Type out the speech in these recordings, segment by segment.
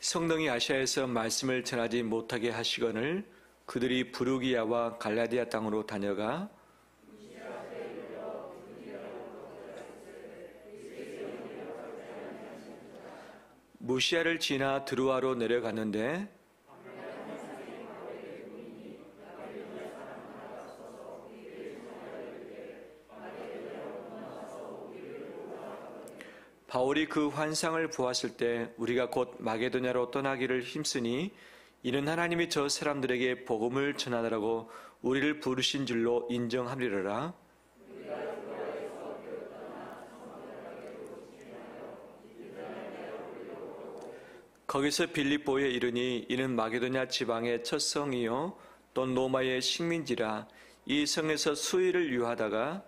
성령이 아시아에서 말씀을 전하지 못하게 하시거늘 그들이 부르기야와 갈라디아 땅으로 다녀가 무시아를 지나 드루아로 내려갔는데 바울이 그 환상을 보았을 때 우리가 곧 마게도냐로 떠나기를 힘쓰니 이는 하나님이 저 사람들에게 복음을 전하라고 우리를 부르신 줄로 인정하리라. 거기서 빌립보에 이르니 이는 마게도냐 지방의 첫 성이요 또 로마의 식민지라. 이 성에서 수일을 유하다가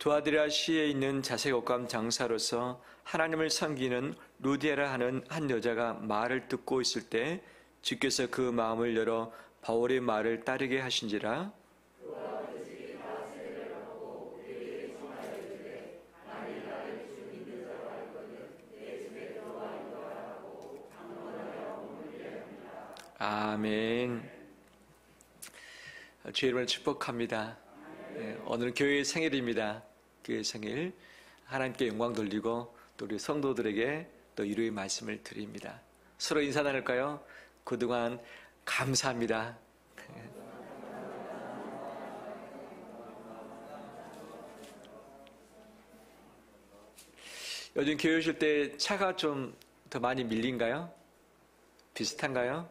두아드라시에 있는 자색옷감 장사로서 하나님을 섬기는 루디아라 하는 한 여자가 말을 듣고 있을 때 주께서 그 마음을 열어 바울의 말을 따르게 하신지라. 아멘. 주의 이름을 축복합니다. 오늘은 교회의 생일입니다. 교회의 생일. 하나님께 영광 돌리고 또 우리 성도들에게 또 위로의 말씀을 드립니다. 서로 인사 나눌까요? 그동안 감사합니다. 요즘 교회 오실 때 차가 좀 더 많이 밀린가요? 비슷한가요?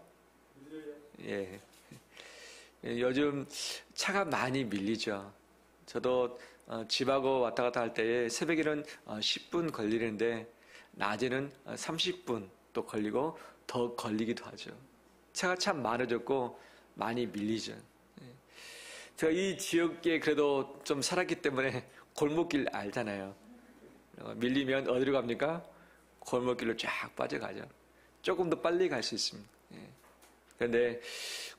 예. 요즘 차가 많이 밀리죠. 저도 집하고 왔다 갔다 할 때에 새벽에는 10분 걸리는데 낮에는 30분 또 걸리고 더 걸리기도 하죠. 차가 참 많아졌고 많이 밀리죠. 제가 이 지역에 그래도 좀 살았기 때문에 골목길 알잖아요. 밀리면 어디로 갑니까? 골목길로 쫙 빠져가죠. 조금 더 빨리 갈 수 있습니다. 그런데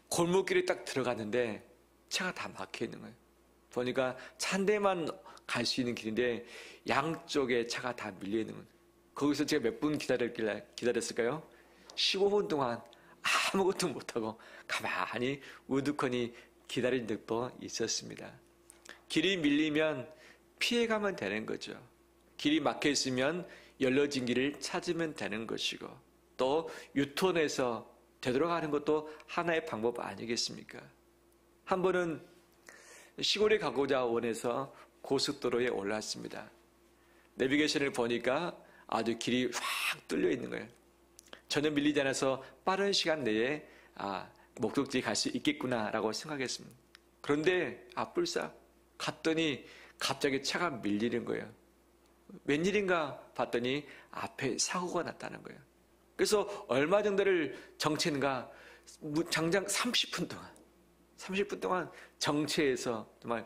골목길에 딱 들어갔는데 차가 다 막혀 있는 거예요. 보니까 차 한 대만 갈 수 있는 길인데 양쪽에 차가 다 밀려 있는 거예요. 거기서 제가 몇 분 기다렸을까요? 15분 동안 아무것도 못하고 가만히 우두커니 기다린 적도 있었습니다. 길이 밀리면 피해가면 되는 거죠. 길이 막혀 있으면 열려진 길을 찾으면 되는 것이고 또 유턴해서 되돌아가는 것도 하나의 방법 아니겠습니까? 한 번은 시골에 가고자 원해서 고속도로에 올랐습니다. 내비게이션을 보니까 아주 길이 확 뚫려 있는 거예요. 전혀 밀리지 않아서 빠른 시간 내에 목적지에 갈 수 있겠구나라고 생각했습니다. 그런데 앞불싸 갔더니 갑자기 차가 밀리는 거예요. 웬일인가 봤더니 앞에 사고가 났다는 거예요. 그래서 얼마 정도를 정체인가 장장 30분 동안 정체해서 정말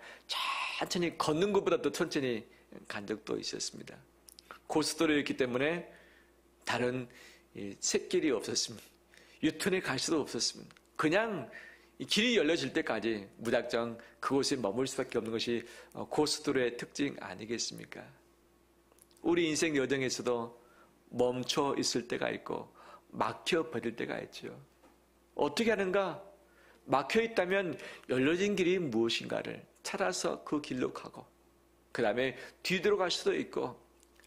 천천히 걷는 것보다 더 천천히 간 적도 있었습니다. 고속도로였기 때문에 다른 샛길이 없었습니다. 유턴에 갈 수도 없었습니다. 그냥 길이 열려질 때까지 무작정 그곳에 머물 수밖에 없는 것이 고속도로의 특징 아니겠습니까? 우리 인생 여정에서도 멈춰 있을 때가 있고 막혀 버릴 때가 있죠. 어떻게 하는가? 막혀 있다면 열려진 길이 무엇인가를 찾아서 그 길로 가고 그 다음에 뒤돌아갈 수도 있고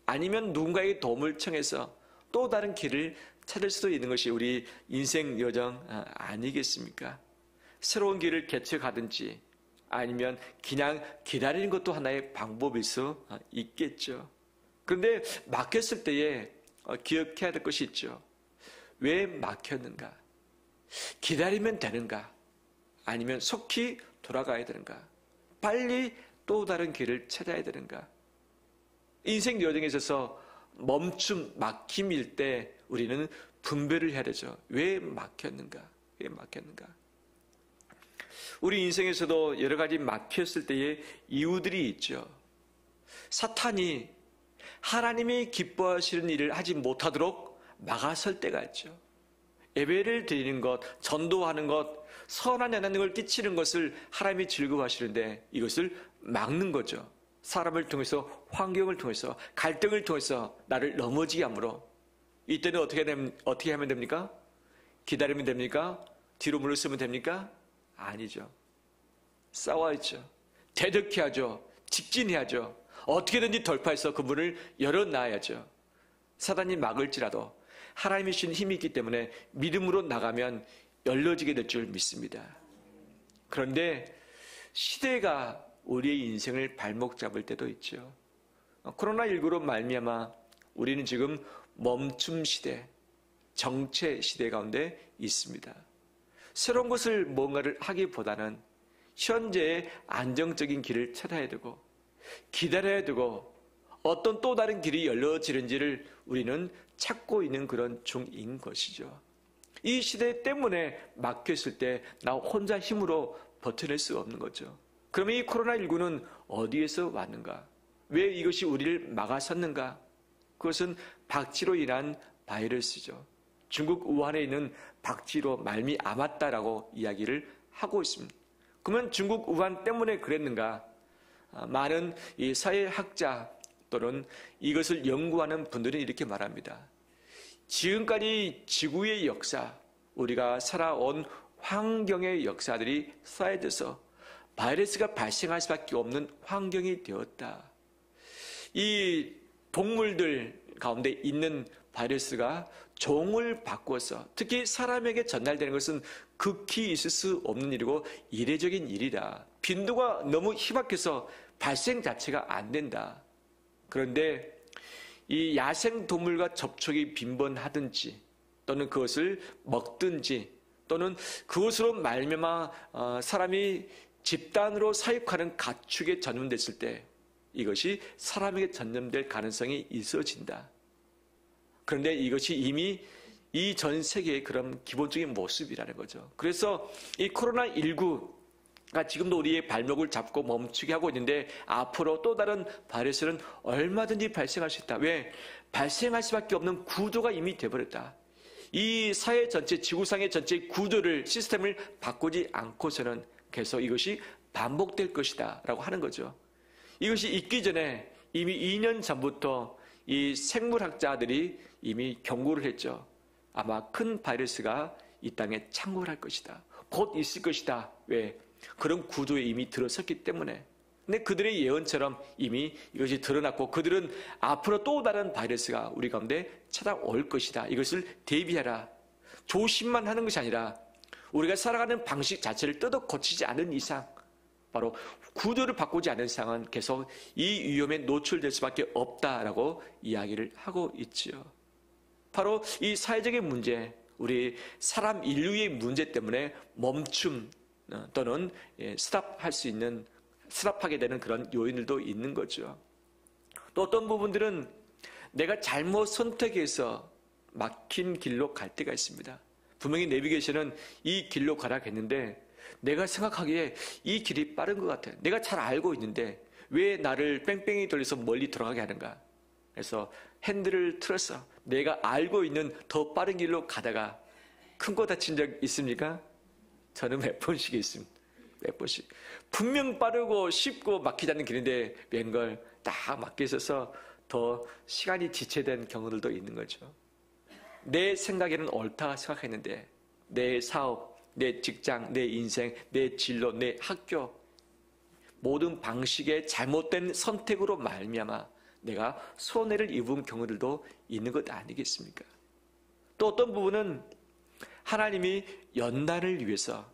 아니면 누군가의 도움을 청해서 또 다른 길을 찾을 수도 있는 것이 우리 인생 여정 아니겠습니까? 새로운 길을 개척하든지 아니면 그냥 기다리는 것도 하나의 방법일 수 있겠죠. 그런데 막혔을 때에 기억해야 될 것이 있죠. 왜 막혔는가? 기다리면 되는가? 아니면 속히 돌아가야 되는가? 빨리 또 다른 길을 찾아야 되는가? 인생 여정에 있어서 멈춤, 막힘일 때 우리는 분별을 해야 되죠. 왜 막혔는가? 왜 막혔는가? 우리 인생에서도 여러 가지 막혔을 때의 이유들이 있죠. 사탄이 하나님이 기뻐하시는 일을 하지 못하도록 막아설 때가 있죠. 예배를 드리는 것, 전도하는 것, 선한 영향력을 끼치는 것을 하나님이 즐거워하시는데 이것을 막는 거죠. 사람을 통해서, 환경을 통해서, 갈등을 통해서 나를 넘어지게 함으로. 이때는 어떻게 하면 됩니까? 기다리면 됩니까? 뒤로 물러서면 됩니까? 아니죠. 싸워야죠. 대적해야 하죠. 직진해야죠. 어떻게든지 돌파해서 그 문을 열어놔야죠. 사단이 막을지라도 하나님이 주신 힘이 있기 때문에 믿음으로 나가면 열려지게 될 줄 믿습니다. 그런데 시대가 우리의 인생을 발목 잡을 때도 있죠. 코로나19로 말미암아 우리는 지금 멈춤 시대, 정체 시대 가운데 있습니다. 새로운 것을 뭔가를 하기보다는 현재의 안정적인 길을 찾아야 되고 기다려야 되고 어떤 또 다른 길이 열려지는지를 우리는 찾고 있는 그런 중인 것이죠. 이 시대 때문에 막혔을 때 나 혼자 힘으로 버텨낼 수 없는 거죠. 그러면 이 코로나19는 어디에서 왔는가? 왜 이것이 우리를 막아섰는가? 그것은 박쥐로 인한 바이러스죠. 중국 우한에 있는 박쥐로 말미암았다라고 이야기를 하고 있습니다. 그러면 중국 우한 때문에 그랬는가? 많은 이 사회학자 또는 이것을 연구하는 분들은 이렇게 말합니다. 지금까지 지구의 역사, 우리가 살아온 환경의 역사들이 쌓여져서 바이러스가 발생할 수밖에 없는 환경이 되었다. 이 동물들 가운데 있는 바이러스가 종을 바꿔서 특히 사람에게 전달되는 것은 극히 있을 수 없는 일이고 이례적인 일이다. 빈도가 너무 희박해서 발생 자체가 안 된다. 그런데 이 야생 동물과 접촉이 빈번하든지 또는 그것을 먹든지 또는 그것으로 말미암아 사람이 집단으로 사육하는 가축에 전염됐을 때 이것이 사람에게 전염될 가능성이 있어진다. 그런데 이것이 이미 이 전 세계의 그런 기본적인 모습이라는 거죠. 그래서 이 코로나19가 지금도 우리의 발목을 잡고 멈추게 하고 있는데 앞으로 또 다른 바이러스는 얼마든지 발생할 수 있다. 왜? 발생할 수밖에 없는 구조가 이미 되어버렸다. 이 사회 전체, 지구상의 전체 구조를, 시스템을 바꾸지 않고서는 계속 이것이 반복될 것이다 라고 하는 거죠. 이것이 있기 전에 이미 2년 전부터 이 생물학자들이 이미 경고를 했죠. 아마 큰 바이러스가 이 땅에 창궐할 것이다. 곧 있을 것이다. 왜? 그런 구조에 이미 들어섰기 때문에. 근데 그들의 예언처럼 이미 이것이 드러났고 그들은 앞으로 또 다른 바이러스가 우리 가운데 찾아올 것이다. 이것을 대비하라. 조심만 하는 것이 아니라 우리가 살아가는 방식 자체를 뜯어 고치지 않은 이상 바로 구조를 바꾸지 않은 이상은 계속 이 위험에 노출될 수밖에 없다라고 이야기를 하고 있지요. 바로 이 사회적인 문제, 우리 사람 인류의 문제 때문에 멈춤 또는 스탑하게 되는 그런 요인들도 있는 거죠. 또 어떤 부분들은 내가 잘못 선택해서 막힌 길로 갈 때가 있습니다. 분명히 내비게이션은 이 길로 가라 했는데 내가 생각하기에 이 길이 빠른 것 같아요. 내가 잘 알고 있는데 왜 나를 뺑뺑이 돌려서 멀리 돌아가게 하는가? 그래서 핸들을 틀어서 내가 알고 있는 더 빠른 길로 가다가 큰 거 다친 적 있습니까? 저는 몇 번씩 있습니다. 몇 번씩. 분명 빠르고 쉽고 막히지 않는 길인데 웬걸 딱 막혀 있어서 더 시간이 지체된 경우들도 있는 거죠. 내 생각에는 옳다 생각했는데 내 사업, 내 직장, 내 인생, 내 진로, 내 학교 모든 방식의 잘못된 선택으로 말미암아 내가 손해를 입은 경우들도 있는 것 아니겠습니까? 또 어떤 부분은 하나님이 연단을 위해서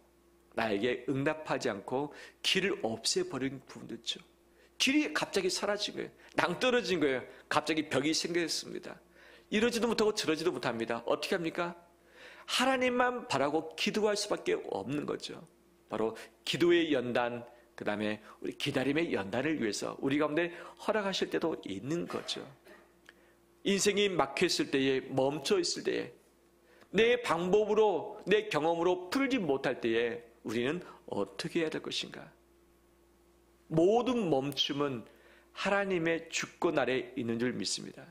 나에게 응답하지 않고 길을 없애버린 부분도 있죠. 길이 갑자기 사라진 거예요. 낭떠러진 거예요. 갑자기 벽이 생겼습니다. 이러지도 못하고 저러지도 못합니다. 어떻게 합니까? 하나님만 바라고 기도할 수밖에 없는 거죠. 바로 기도의 연단, 그 다음에 우리 기다림의 연단을 위해서 우리 가운데 허락하실 때도 있는 거죠. 인생이 막혔을 때에, 멈춰 있을 때에, 내 방법으로, 내 경험으로 풀지 못할 때에 우리는 어떻게 해야 될 것인가? 모든 멈춤은 하나님의 주권 아래 있는 줄 믿습니다.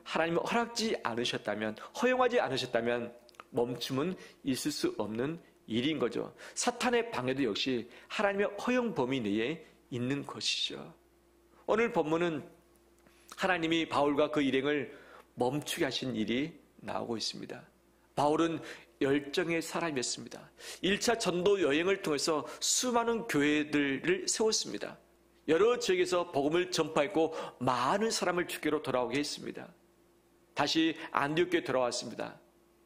하나님이 허락지 않으셨다면, 허용하지 않으셨다면 멈춤은 있을 수 없는 일인 거죠. 사탄의 방해도 역시 하나님의 허용 범위 내에 있는 것이죠. 오늘 본문은 하나님이 바울과 그 일행을 멈추게 하신 일이 나오고 있습니다. 바울은 열정의 사람이었습니다. 1차 전도 여행을 통해서 수많은 교회들을 세웠습니다. 여러 지역에서 복음을 전파했고 많은 사람을 주께로 돌아오게 했습니다. 다시 안디옥교에 돌아왔습니다.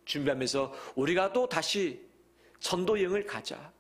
준비하면서 우리가 또 다시 전도 여행을 가자.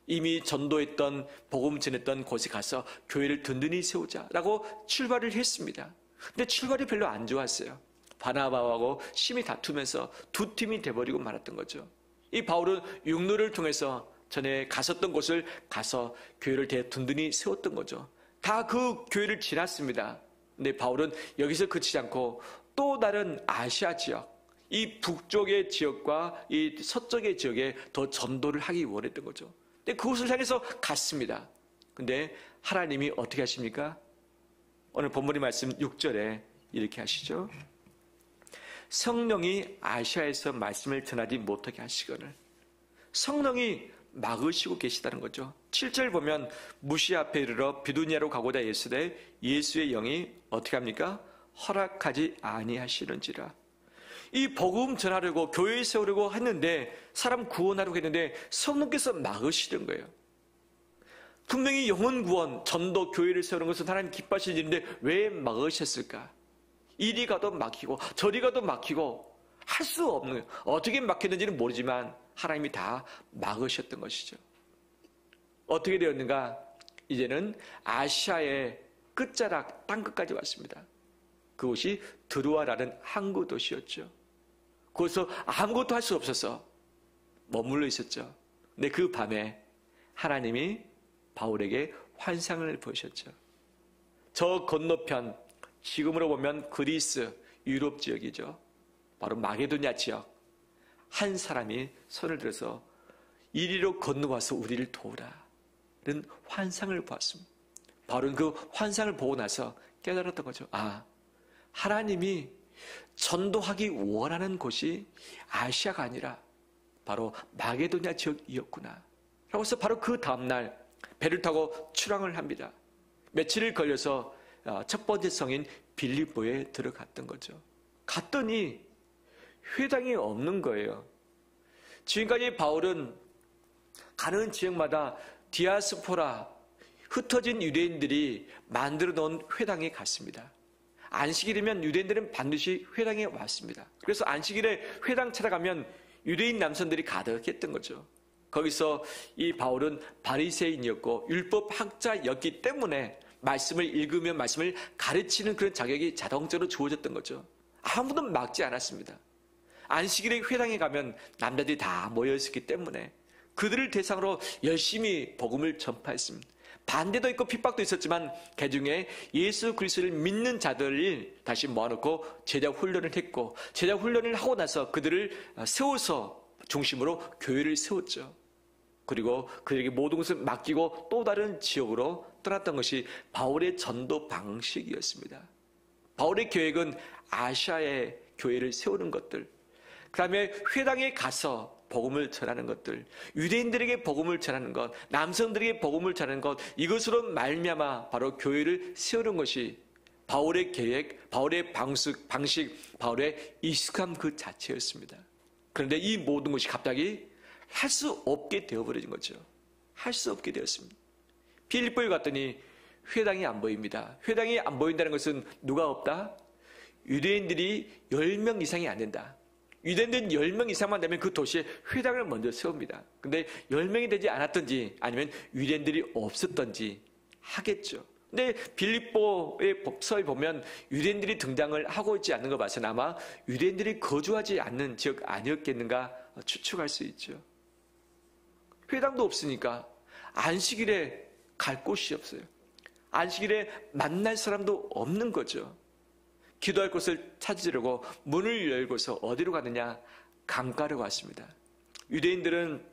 이미 전도했던 복음 전했던 곳에 가서 교회를 든든히 세우자라고 출발을 했습니다. 근데 출발이 별로 안 좋았어요. 바나바하고 심히 다투면서 두 팀이 돼버리고 말았던 거죠. 이 바울은 육로를 통해서 전에 갔었던 곳을 가서 교회를 든든히 세웠던 거죠. 다 그 교회를 지났습니다. 근데 바울은 여기서 그치지 않고 또 다른 아시아 지역, 이 북쪽의 지역과 이 서쪽의 지역에 더 전도를 하기 원했던 거죠. 근데 그곳을 향해서 갔습니다. 근데 하나님이 어떻게 하십니까? 오늘 본문의 말씀 6절에 이렇게 하시죠. 성령이 아시아에서 말씀을 전하지 못하게 하시거늘. 성령이 막으시고 계시다는 거죠. 7절 보면 무시 앞에 이르러 비두니아로 가고자 했으되 예수의 영이 어떻게 합니까? 허락하지 아니하시는지라. 이 복음 전하려고 교회 세우려고 했는데 사람 구원하려고 했는데 성령께서 막으시는 거예요. 분명히 영혼 구원, 전도, 교회를 세우는 것은 하나님 기뻐하시는 일인데 왜 막으셨을까? 이리 가도 막히고 저리 가도 막히고 할 수 없는 거예요. 어떻게 막혔는지는 모르지만 하나님이 다 막으셨던 것이죠. 어떻게 되었는가? 이제는 아시아의 끝자락 땅끝까지 왔습니다. 그곳이 드루아라는 항구 도시였죠. 거기서 아무것도 할 수 없어서 머물러 있었죠. 근데 그 밤에 하나님이 바울에게 환상을 보이셨죠. 저 건너편, 지금으로 보면 그리스, 유럽 지역이죠. 바로 마게도냐 지역. 한 사람이 손을 들어서 이리로 건너와서 우리를 도우라. 는 환상을 보았습니다. 바울은 그 환상을 보고 나서 깨달았던 거죠. 아, 하나님이 전도하기 원하는 곳이 아시아가 아니라 바로 마게도냐 지역이었구나. 라고 해서 바로 그 다음날 배를 타고 출항을 합니다. 며칠을 걸려서 첫 번째 성인 빌립보에 들어갔던 거죠. 갔더니 회당이 없는 거예요. 지금까지 바울은 가는 지역마다 디아스포라, 흩어진 유대인들이 만들어 놓은 회당에 갔습니다. 안식일이면 유대인들은 반드시 회당에 왔습니다. 그래서 안식일에 회당 찾아가면 유대인 남성들이 가득했던 거죠. 거기서 이 바울은 바리새인이었고 율법 학자였기 때문에 말씀을 읽으면 말씀을 가르치는 그런 자격이 자동적으로 주어졌던 거죠. 아무도 막지 않았습니다. 안식일에 회당에 가면 남자들이 다 모여있었기 때문에 그들을 대상으로 열심히 복음을 전파했습니다. 반대도 있고 핍박도 있었지만 그중에 예수 그리스도를 믿는 자들을 다시 모아놓고 제자 훈련을 했고 제자 훈련을 하고 나서 그들을 세워서 중심으로 교회를 세웠죠. 그리고 그들에게 모든 것을 맡기고 또 다른 지역으로 떠났던 것이 바울의 전도 방식이었습니다. 바울의 계획은 아시아의 교회를 세우는 것들, 그 다음에 회당에 가서 복음을 전하는 것들, 유대인들에게 복음을 전하는 것, 남성들에게 복음을 전하는 것, 이것으로 말미암아 바로 교회를 세우는 것이 바울의 계획, 바울의 방식, 바울의 익숙함 그 자체였습니다. 그런데 이 모든 것이 갑자기 할 수 없게 되어버린 거죠. 할 수 없게 되었습니다. 필리포에 갔더니 회당이 안 보입니다. 회당이 안 보인다는 것은 누가 없다? 유대인들이 10명 이상이 안 된다. 유대인들은 10명 이상만 되면 그 도시에 회당을 먼저 세웁니다. 근데 10명이 되지 않았던지 아니면 유대인들이 없었던지 하겠죠. 근데 빌립보의 법서에 보면 유대인들이 등장을 하고 있지 않는 거 봐서는 아마 유대인들이 거주하지 않는 지역 아니었겠는가 추측할 수 있죠. 회당도 없으니까 안식일에 갈 곳이 없어요. 안식일에 만날 사람도 없는 거죠. 기도할 곳을 찾으려고 문을 열고서 어디로 가느냐? 강가로 갔습니다. 유대인들은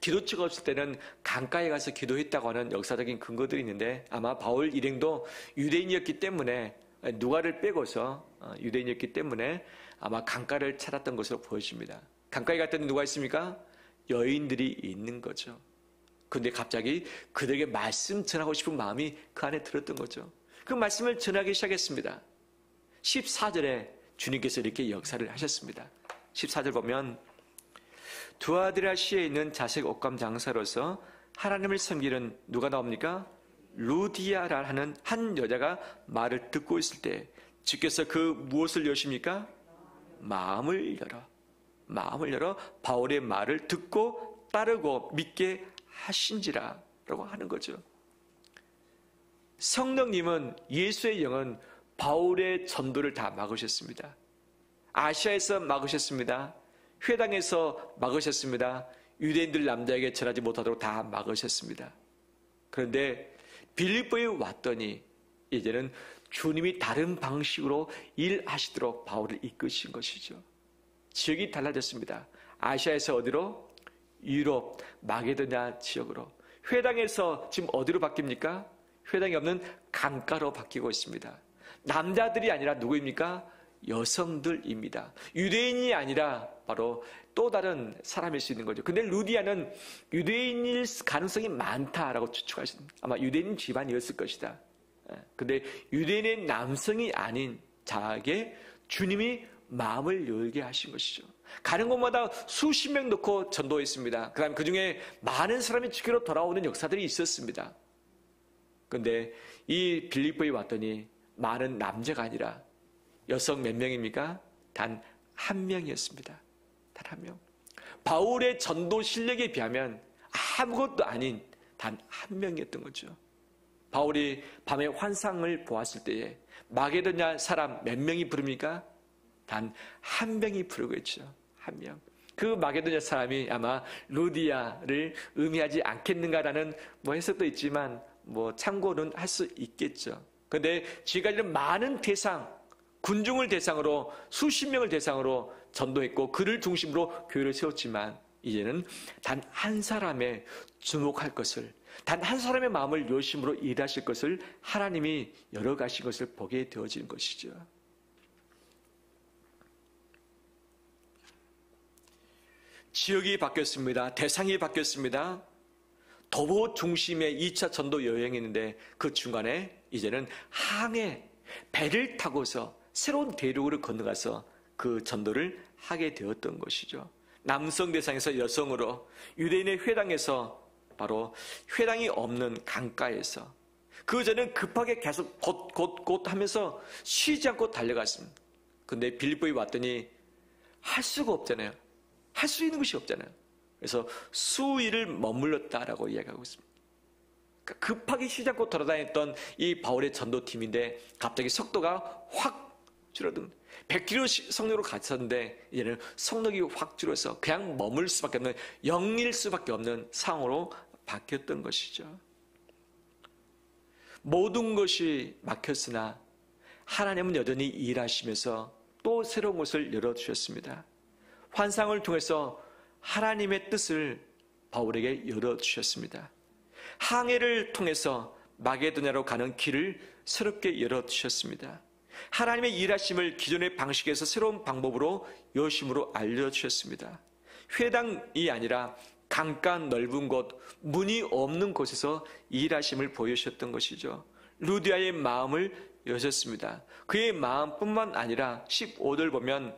기도처가 없을 때는 강가에 가서 기도했다고 하는 역사적인 근거들이 있는데 아마 바울 일행도 유대인이었기 때문에 누가를 빼고서 유대인이었기 때문에 아마 강가를 찾았던 것으로 보여집니다. 강가에 갔더니 누가 있습니까? 여인들이 있는 거죠. 근데 갑자기 그들에게 말씀 전하고 싶은 마음이 그 안에 들었던 거죠. 그 말씀을 전하기 시작했습니다. 14절에 주님께서 이렇게 역사를 하셨습니다. 14절 보면 두아드라시에 있는 자색 옷감 장사로서 하나님을 섬기는 누가 나옵니까? 루디아라 하는 한 여자가 말을 듣고 있을 때 주께서 그 무엇을 여십니까? 마음을 열어 바울의 말을 듣고 따르고 믿게 하신지라 라고 하는 거죠. 성령님은 예수의 영은 바울의 전도를 다 막으셨습니다. 아시아에서 막으셨습니다. 회당에서 막으셨습니다. 유대인들 남자에게 전하지 못하도록 다 막으셨습니다. 그런데 빌립보에 왔더니 이제는 주님이 다른 방식으로 일하시도록 바울을 이끄신 것이죠. 지역이 달라졌습니다. 아시아에서 어디로? 유럽, 마게도냐 지역으로. 회당에서 지금 어디로 바뀝니까? 회당이 없는 강가로 바뀌고 있습니다. 남자들이 아니라 누구입니까? 여성들입니다. 유대인이 아니라 바로 또 다른 사람일 수 있는 거죠. 근데 루디아는 유대인일 가능성이 많다라고 추측하신, 아마 유대인 집안이었을 것이다. 근데 유대인의 남성이 아닌 자에게 주님이 마음을 열게 하신 것이죠. 가는 곳마다 수십 명 놓고 전도했습니다. 그 다음 그 중에 많은 사람이 주께로 돌아오는 역사들이 있었습니다. 근데 이 빌립보에 왔더니 많은 남자가 아니라 여성 몇 명입니까? 단 한 명이었습니다. 단 한 명. 바울의 전도 실력에 비하면 아무것도 아닌 단 한 명이었던 거죠. 바울이 밤에 환상을 보았을 때에 마게도냐 사람 몇 명이 부릅니까? 단 한 명이 부르고 있죠. 한 명. 그 마게도냐 사람이 아마 루디아를 의미하지 않겠는가라는 해석도 있지만 참고는 할 수 있겠죠. 그런데 지금까지는 많은 대상, 군중을 대상으로 수십 명을 대상으로 전도했고 그를 중심으로 교회를 세웠지만 이제는 단 한 사람의 주목할 것을, 단 한 사람의 마음을 열심으로 일하실 것을 하나님이 열어가신 것을 보게 되어지는 것이죠. 지역이 바뀌었습니다. 대상이 바뀌었습니다. 도보 중심의 2차 전도 여행이었는데 그 중간에 이제는 항해, 배를 타고서 새로운 대륙으로 건너가서 그 전도를 하게 되었던 것이죠. 남성 대상에서 여성으로, 유대인의 회당에서 바로 회당이 없는 강가에서, 그 전에는 급하게 계속 곧 하면서 쉬지 않고 달려갔습니다. 근데 빌립보에 왔더니 할 수가 없잖아요. 할 수 있는 것이 없잖아요. 그래서 수일을 머물렀다라고 이야기하고 있습니다. 그러니까 급하게 쉬지 않고 돌아다녔던 이 바울의 전도팀인데 갑자기 속도가 확 줄어든, 100km 성령으로 갔었는데 이제는 성력이 확 줄어서 그냥 머물 수밖에 없는, 영일 수밖에 없는 상황으로 바뀌었던 것이죠. 모든 것이 막혔으나 하나님은 여전히 일하시면서 또 새로운 것을 열어주셨습니다. 환상을 통해서 하나님의 뜻을 바울에게 열어주셨습니다. 항해를 통해서 마게도냐로 가는 길을 새롭게 열어주셨습니다. 하나님의 일하심을 기존의 방식에서 새로운 방법으로 여심으로 알려주셨습니다. 회당이 아니라 강가 넓은 곳, 문이 없는 곳에서 일하심을 보여주셨던 것이죠. 루디아의 마음을 여셨습니다. 그의 마음뿐만 아니라 15절 보면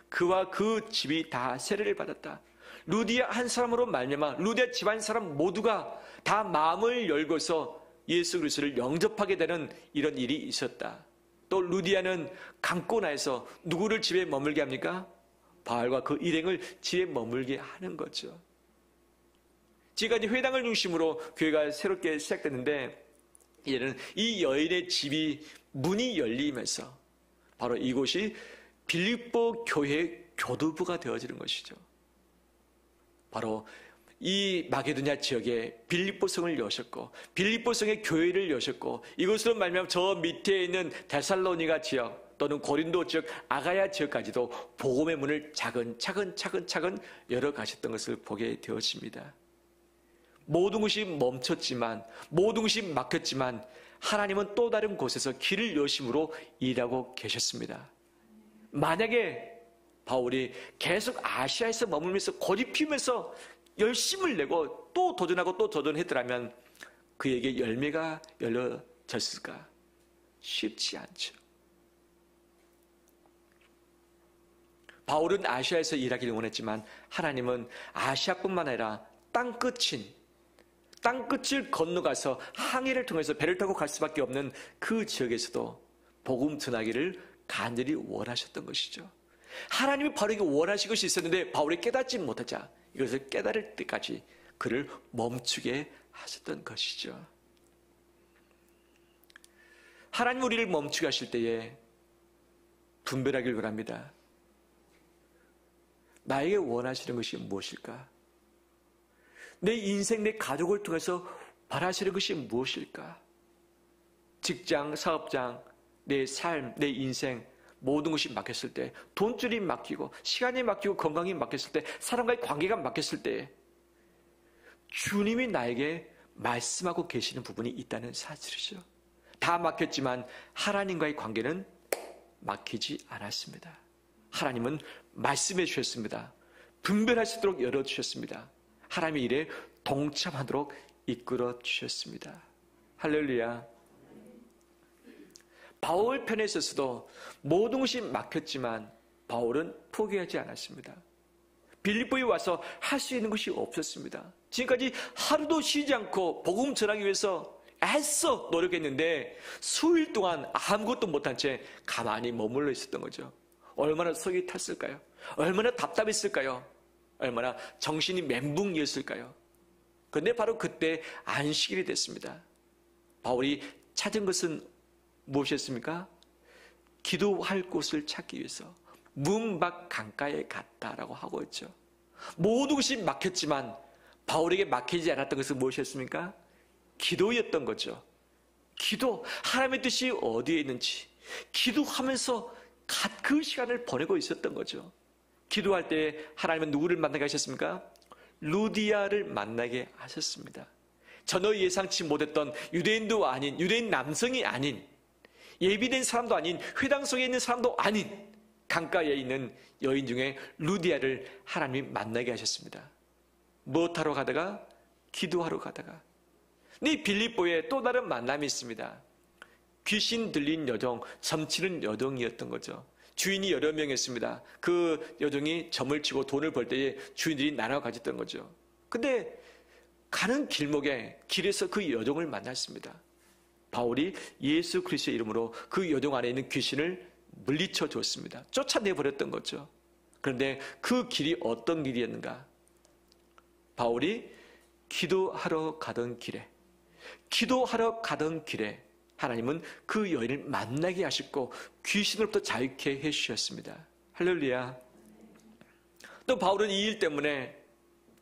그와 그 집이 다 세례를 받았다. 루디아 한 사람으로 말미암아 루디아 집안 사람 모두가 다 마음을 열고서 예수 그리스도를 영접하게 되는 이런 일이 있었다. 또 루디아는 강권하에서 누구를 집에 머물게 합니까? 바울과 그 일행을 집에 머물게 하는 거죠. 지금까지 회당을 중심으로 교회가 새롭게 시작됐는데 이제는 이 여인의 집이 문이 열리면서 바로 이곳이 빌립보 교회의 교두부가 되어지는 것이죠. 바로 이 마게도냐 지역에 빌립보성을 여셨고 빌립보성의 교회를 여셨고 이곳으로 말미암아 저 밑에 있는 데살로니가 지역 또는 고린도 지역, 아가야 지역까지도 복음의 문을 차근차근 열어가셨던 것을 보게 되었습니다. 모든 것이 멈췄지만, 모든 것이 막혔지만 하나님은 또 다른 곳에서 길을 여심으로 일하고 계셨습니다. 만약에 바울이 계속 아시아에서 머물면서 고집 피우면서 열심을 내고 또 도전하고 또 도전했더라면 그에게 열매가 열려졌을까? 쉽지 않죠. 바울은 아시아에서 일하기를 원했지만 하나님은 아시아뿐만 아니라 땅끝을 건너가서 항해를 통해서 배를 타고 갈 수밖에 없는 그 지역에서도 복음 전하기를 간절히 원하셨던 것이죠. 하나님이 바로 이게 원하신 것이 있었는데 바울이 깨닫지 못하자 이것을 깨달을 때까지 그를 멈추게 하셨던 것이죠. 하나님 우리를 멈추게 하실 때에 분별하길 원합니다. 나에게 원하시는 것이 무엇일까? 내 인생, 내 가족을 통해서 바라시는 것이 무엇일까? 직장, 사업장, 내 삶, 내 인생 모든 것이 막혔을 때, 돈줄이 막히고 시간이 막히고 건강이 막혔을 때, 사람과의 관계가 막혔을 때 주님이 나에게 말씀하고 계시는 부분이 있다는 사실이죠. 다 막혔지만 하나님과의 관계는 막히지 않았습니다. 하나님은 말씀해 주셨습니다. 분별할 수 있도록 열어주셨습니다. 하나님의 일에 동참하도록 이끌어 주셨습니다. 할렐루야. 바울 편에 있어서도 모든 것이 막혔지만 바울은 포기하지 않았습니다. 빌립보에 와서 할 수 있는 것이 없었습니다. 지금까지 하루도 쉬지 않고 복음 전하기 위해서 애써 노력했는데 수일 동안 아무것도 못한 채 가만히 머물러 있었던 거죠. 얼마나 속이 탔을까요? 얼마나 답답했을까요? 얼마나 정신이 멘붕이었을까요? 그런데 바로 그때 안식일이 됐습니다. 바울이 찾은 것은 무엇이었습니까? 기도할 곳을 찾기 위해서 문 밖 강가에 갔다라고 하고 있죠. 모든 것이 막혔지만 바울에게 막히지 않았던 것은 무엇이었습니까? 기도였던 거죠. 기도, 하나님의 뜻이 어디에 있는지 기도하면서 그 시간을 보내고 있었던 거죠. 기도할 때 하나님은 누구를 만나게 하셨습니까? 루디아를 만나게 하셨습니다. 전혀 예상치 못했던 유대인도 아닌, 유대인 남성이 아닌, 예비된 사람도 아닌, 회당 속에 있는 사람도 아닌 강가에 있는 여인 중에 루디아를 하나님이 만나게 하셨습니다. 무엇하러 가다가? 기도하러 가다가. 네, 빌립보에 또 다른 만남이 있습니다. 귀신 들린 여종, 점치는 여종이었던 거죠. 주인이 여러 명이었습니다. 그 여종이 점을 치고 돈을 벌 때에 주인들이 나눠 가졌던 거죠. 근데 가는 길목에 길에서 그 여종을 만났습니다. 바울이 예수 그리스도의 이름으로 그 여종 안에 있는 귀신을 물리쳐 줬습니다. 쫓아내버렸던 거죠. 그런데 그 길이 어떤 길이었는가? 바울이 기도하러 가던 길에 하나님은 그 여인을 만나게 하셨고 귀신으로부터 자유케 해주셨습니다. 할렐루야. 또 바울은 이 일 때문에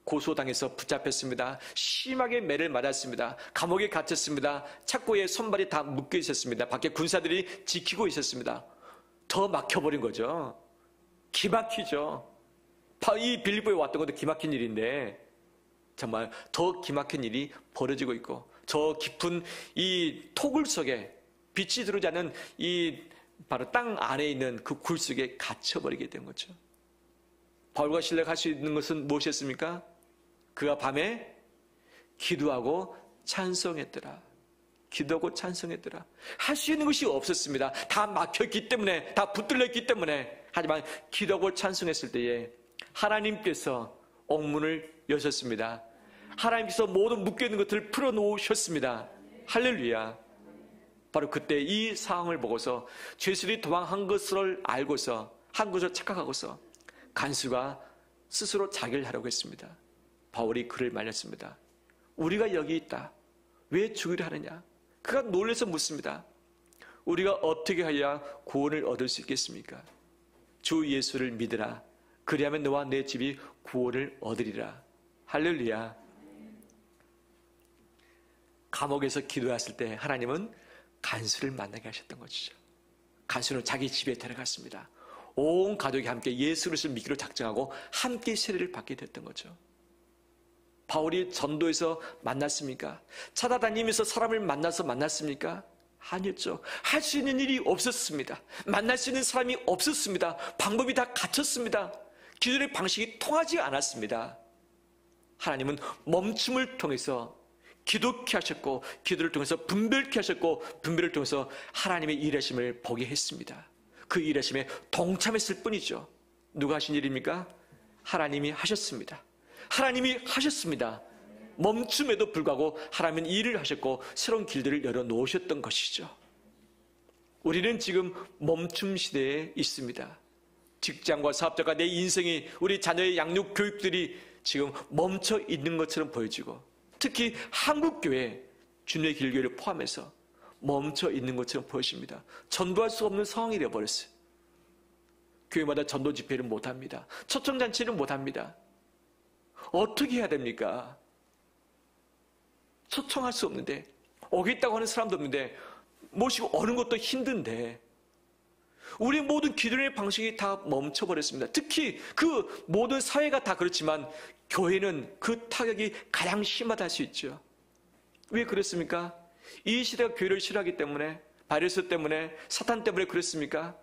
고소당해서 붙잡혔습니다. 심하게 매를 맞았습니다. 감옥에 갇혔습니다. 착고에 손발이 다 묶여 있었습니다. 밖에 군사들이 지키고 있었습니다. 더 막혀버린 거죠. 기막히죠. 이 빌립보에 왔던 것도 기막힌 일인데 정말 더 기막힌 일이 벌어지고 있고 저 깊은 이 토굴 속에 빛이 들어오지 않는 이 바로 땅 안에 있는 그 굴 속에 갇혀버리게 된 거죠. 바울과 실라가 할 수 있는 것은 무엇이었습니까? 그가 밤에 기도하고 찬송했더라. 기도하고 찬송했더라. 할 수 있는 것이 없었습니다. 다 막혔기 때문에, 다 붙들렸기 때문에. 하지만 기도하고 찬송했을 때에 하나님께서 옥문을 여셨습니다. 하나님께서 모든 묶여있는 것들을 풀어놓으셨습니다. 할렐루야. 바로 그때 이 상황을 보고서 죄수들이 도망한 것을 알고서 한 것을 착각하고서 간수가 스스로 자결 하려고 했습니다. 바울이 그를 말렸습니다. 우리가 여기 있다. 왜 죽이려 하느냐? 그가 놀라서 묻습니다. 우리가 어떻게 해야 구원을 얻을 수 있겠습니까? 주 예수를 믿으라. 그리하면 너와 내 집이 구원을 얻으리라. 할렐루야. 감옥에서 기도했을 때 하나님은 간수를 만나게 하셨던 것이죠. 간수는 자기 집에 데려갔습니다. 온 가족이 함께 예수 그리스도를 믿기로 작정하고 함께 세례를 받게 됐던 거죠. 바울이 전도에서 만났습니까? 찾아다니면서 사람을 만났습니까? 아니었죠. 할 수 있는 일이 없었습니다. 만날 수 있는 사람이 없었습니다. 방법이 다 갇혔습니다. 기존의 방식이 통하지 않았습니다. 하나님은 멈춤을 통해서 기독케 하셨고, 기도를 통해서 분별케 하셨고, 분별을 통해서 하나님의 일하심을 보게 했습니다. 그 일하심에 동참했을 뿐이죠. 누가 하신 일입니까? 하나님이 하셨습니다. 하나님이 하셨습니다. 멈춤에도 불구하고 하나님은 일을 하셨고 새로운 길들을 열어놓으셨던 것이죠. 우리는 지금 멈춤 시대에 있습니다. 직장과 사업자가 내 인생이, 우리 자녀의 양육 교육들이 지금 멈춰 있는 것처럼 보여지고, 특히 한국교회, 주님의 길교회를 포함해서 멈춰 있는 것처럼 보여집니다. 전도할 수 없는 상황이 되어버렸어요. 교회마다 전도 집회를 못합니다. 초청잔치를 못합니다. 어떻게 해야 됩니까? 초청할 수 없는데, 오겠다고 하는 사람도 없는데, 모시고 오는 것도 힘든데, 우리 모든 기도의 방식이 다 멈춰버렸습니다. 특히 그 모든 사회가 다 그렇지만 교회는 그 타격이 가장 심하다 할 수 있죠. 왜 그렇습니까? 이 시대가 교회를 싫어하기 때문에, 바이러스 때문에, 사탄 때문에 그렇습니까?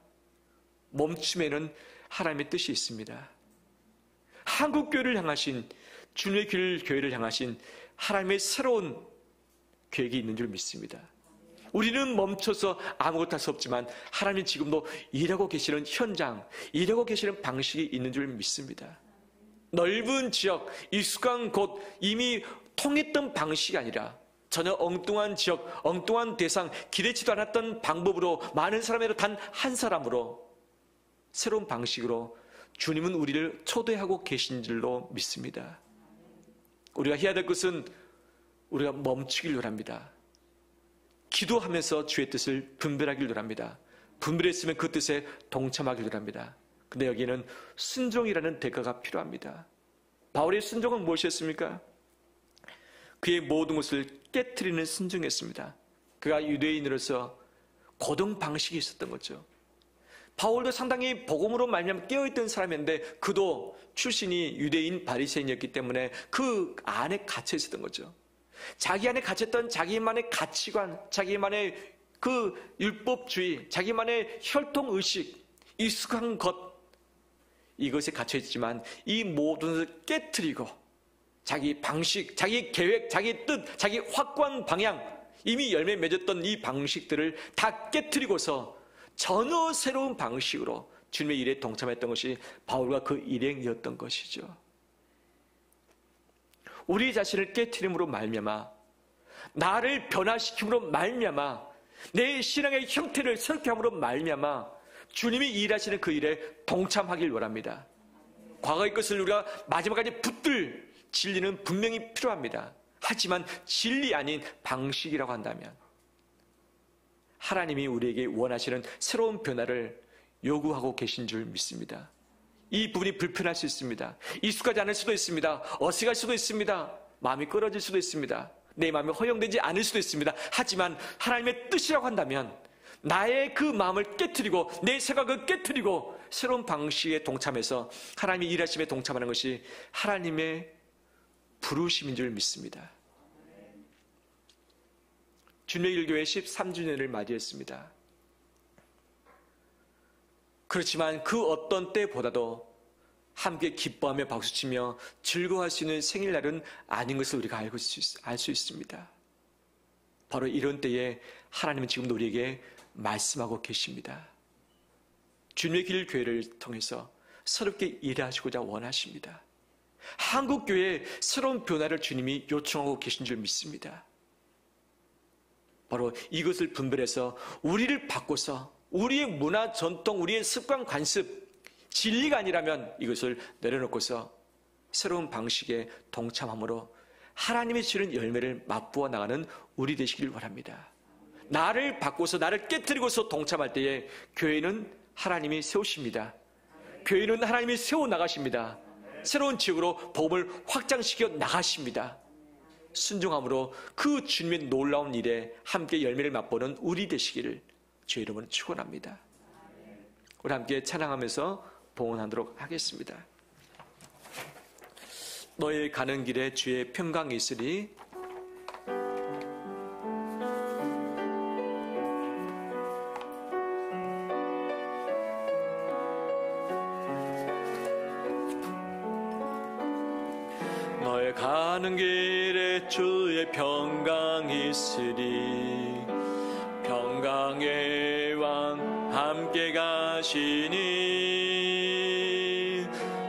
멈춤에는 하나님의 뜻이 있습니다. 한국교회를 향하신, 주님의 길 교회를 향하신 하나님의 새로운 계획이 있는 줄 믿습니다. 우리는 멈춰서 아무것도 할 수 없지만 하나님이 지금도 일하고 계시는 현장, 일하고 계시는 방식이 있는 줄 믿습니다. 넓은 지역, 익숙한 곳, 이미 통했던 방식이 아니라 전혀 엉뚱한 지역, 엉뚱한 대상, 기대치도 않았던 방법으로, 많은 사람으로 단 한 사람으로, 새로운 방식으로 주님은 우리를 초대하고 계신 줄로 믿습니다. 우리가 해야 될 것은 우리가 멈추길 원합니다. 기도하면서 주의 뜻을 분별하길 원합니다. 분별했으면 그 뜻에 동참하길 원합니다. 근데 여기에는 순종이라는 대가가 필요합니다. 바울의 순종은 무엇이었습니까? 그의 모든 것을 깨트리는 순종이었습니다. 그가 유대인으로서 고등 방식이 있었던 거죠. 바울도 상당히 복음으로 말미암아 깨어있던 사람이었는데 그도 출신이 유대인 바리새인이었기 때문에 그 안에 갇혀 있었던 거죠. 자기 안에 갇혔던 자기만의 가치관, 자기만의 그 율법주의, 자기만의 혈통의식, 익숙한 것, 이것에 갇혀 있지만 이 모든 것을 깨트리고 자기 방식, 자기 계획, 자기 뜻, 자기 확고한 방향, 이미 열매 맺었던 이 방식들을 다 깨트리고서 전혀 새로운 방식으로 주님의 일에 동참했던 것이 바울과 그 일행이었던 것이죠. 우리 자신을 깨트림으로 말미암아, 나를 변화시킴으로 말미암아, 내 신앙의 형태를 새롭게 함으로 말미암아 주님이 일하시는 그 일에 동참하길 원합니다. 과거의 것을 우리가 마지막까지 붙들 진리는 분명히 필요합니다. 하지만 진리 아닌 방식이라고 한다면 하나님이 우리에게 원하시는 새로운 변화를 요구하고 계신 줄 믿습니다. 이 부분이 불편할 수 있습니다. 익숙하지 않을 수도 있습니다. 어색할 수도 있습니다. 마음이 끌어질 수도 있습니다. 내 마음이 허용되지 않을 수도 있습니다. 하지만 하나님의 뜻이라고 한다면 나의 그 마음을 깨트리고 내 생각을 깨트리고 새로운 방식에 동참해서 하나님의 일하심에 동참하는 것이 하나님의 부르심인 줄 믿습니다. 주님의 일교회 13주년을 맞이했습니다. 그렇지만 그 어떤 때보다도 함께 기뻐하며 박수치며 즐거워할 수 있는 생일날은 아닌 것을 우리가 알 수 있습니다. 바로 이런 때에 하나님은 지금도 우리에게 말씀하고 계십니다. 주님의 길 교회를 통해서 새롭게 일하시고자 원하십니다. 한국교회에 새로운 변화를 주님이 요청하고 계신 줄 믿습니다. 바로 이것을 분별해서 우리를 바꿔서 우리의 문화, 전통, 우리의 습관, 관습, 진리가 아니라면 이것을 내려놓고서 새로운 방식에 동참함으로 하나님의 주는 열매를 맛보아 나가는 우리 되시길 바랍니다. 나를 바꿔서 나를 깨뜨리고서 동참할 때에 교회는 하나님이 세우십니다. 교회는 하나님이 세워나가십니다. 새로운 지역으로 복음을 확장시켜 나가십니다. 순종함으로 그 주님의 놀라운 일에 함께 열매를 맛보는 우리 되시기를 주의 이름으로 축원합니다. 우리 함께 찬양하면서 봉헌하도록 하겠습니다. 너의 가는 길에 주의 평강이 있으리. 너의 가는 길에 주의 평강 있으리. 평강의 왕 함께 가시니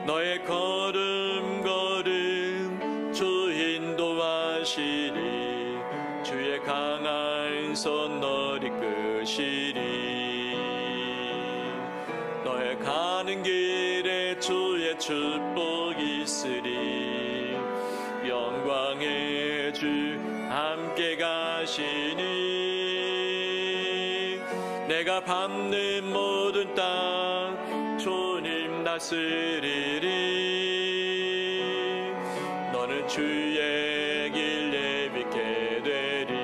너의 걸음 주 인도하시리. 주의 강한 손 너를 이끄시리. 너의 가는 길에 주의 축복 있으리. 영광의 주 함께 가시니 내가 밟는 모든 땅 주님 다스리리. 너는 주의 길 내믿게 되리.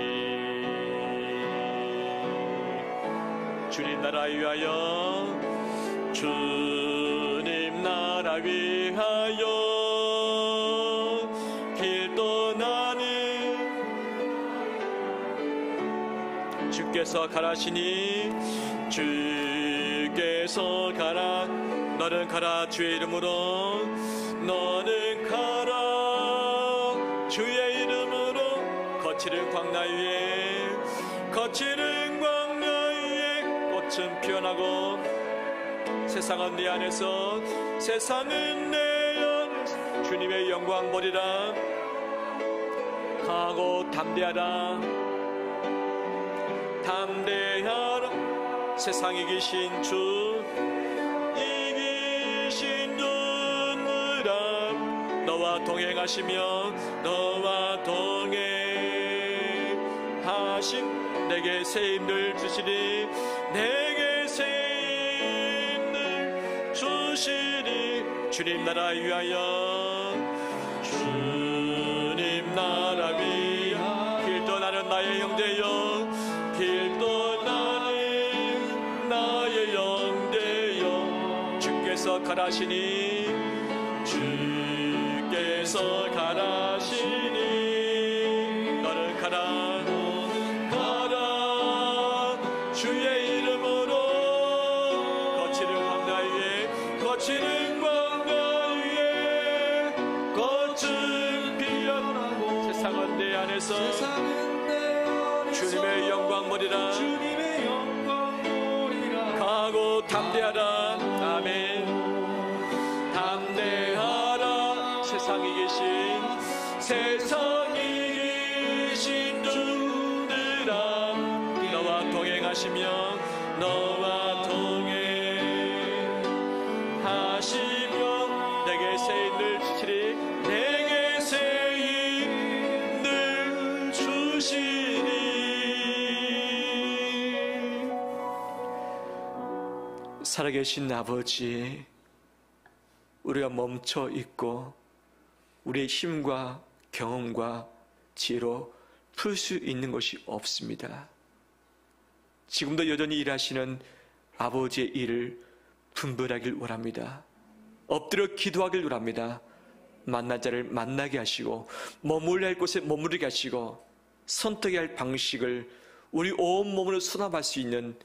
주님 나라 위하여, 주님 나라 위하여 길 떠나는 주께서 가라시니 주께서 가라. 너는 가라 주의 이름으로. 너는 가라 주의 이름으로. 거칠은 광야 위에, 거칠은 광야 위에 꽃은 피어나고 세상은 내 안에서, 세상은 내 안에서 주님의 영광 보리라. 강하고 담대하라. 담대하라. 세상에 계신 주, 이기신 주느라. 너와 동행하시며 너와 동행하심 내게 새 힘을 주시리. 내게 새 힘을 주시리. 주님 나라 위하여, 주님 나라 위하여 길 떠나는 나의 형제여, 길 떠나는 나의 형제여. 주께서 가라시니, 주께서 가라시니 너는 가라. 가라 주의 이름으로. 거칠은 광야 위에, 거칠은 광야 위에 꽃은 피어나고 세상은 내 안에서 주님의 영광 보리라. 강하고 담대하라. 아멘. 담대하라. 세상에 계신 주들아. 너와 동행하시며 너와 동행하시며 내게 새 힘을 주시리. 내게 새 힘을 주시리. 살아계신 아버지, 우리가 멈춰 있고 우리의 힘과 경험과 지혜로 풀 수 있는 것이 없습니다. 지금도 여전히 일하시는 아버지의 일을 분별하길 원합니다. 엎드려 기도하길 원합니다. 만날 자를 만나게 하시고 머물러야 할 곳에 머무르게 하시고 선택해야 할 방식을 우리 온몸으로 수납할 수 있는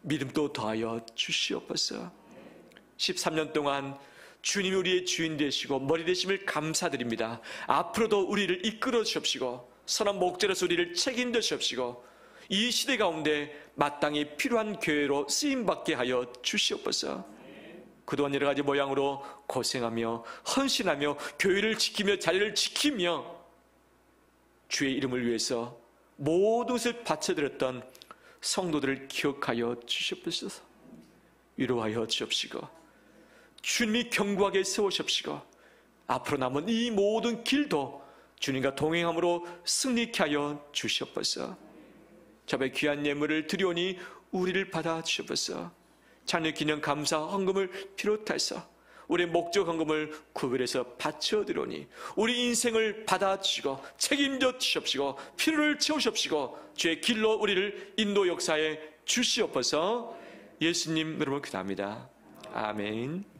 믿음도 더하여 주시옵소서. 13년 동안 주님이 우리의 주인 되시고 머리 되심을 감사드립니다. 앞으로도 우리를 이끌어 주옵시고 선한 목자로서 우리를 책임져 주옵시고 이 시대 가운데 마땅히 필요한 교회로 쓰임받게 하여 주시옵소서. 그동안 여러 가지 모양으로 고생하며 헌신하며 교회를 지키며 자리를 지키며 주의 이름을 위해서 모든 것을 바쳐드렸던 성도들을 기억하여 주시옵소서. 위로하여 주옵시고 주님이 견고하게 세우시옵시고 앞으로 남은 이 모든 길도 주님과 동행함으로 승리케 하여 주시옵소서. 저의 귀한 예물을 드리오니 우리를 받아 주시옵소서. 자녀 기념 감사 헌금을 비롯해서 우리의 목적 헌금을 구별해서 바쳐 드리오니 우리 인생을 받아 주시고 책임져 주시옵시고 필요를 채우시옵시고 주의 길로 우리를 인도 역사에 주시옵소서. 예수님 이름으로 기도합니다. 아멘.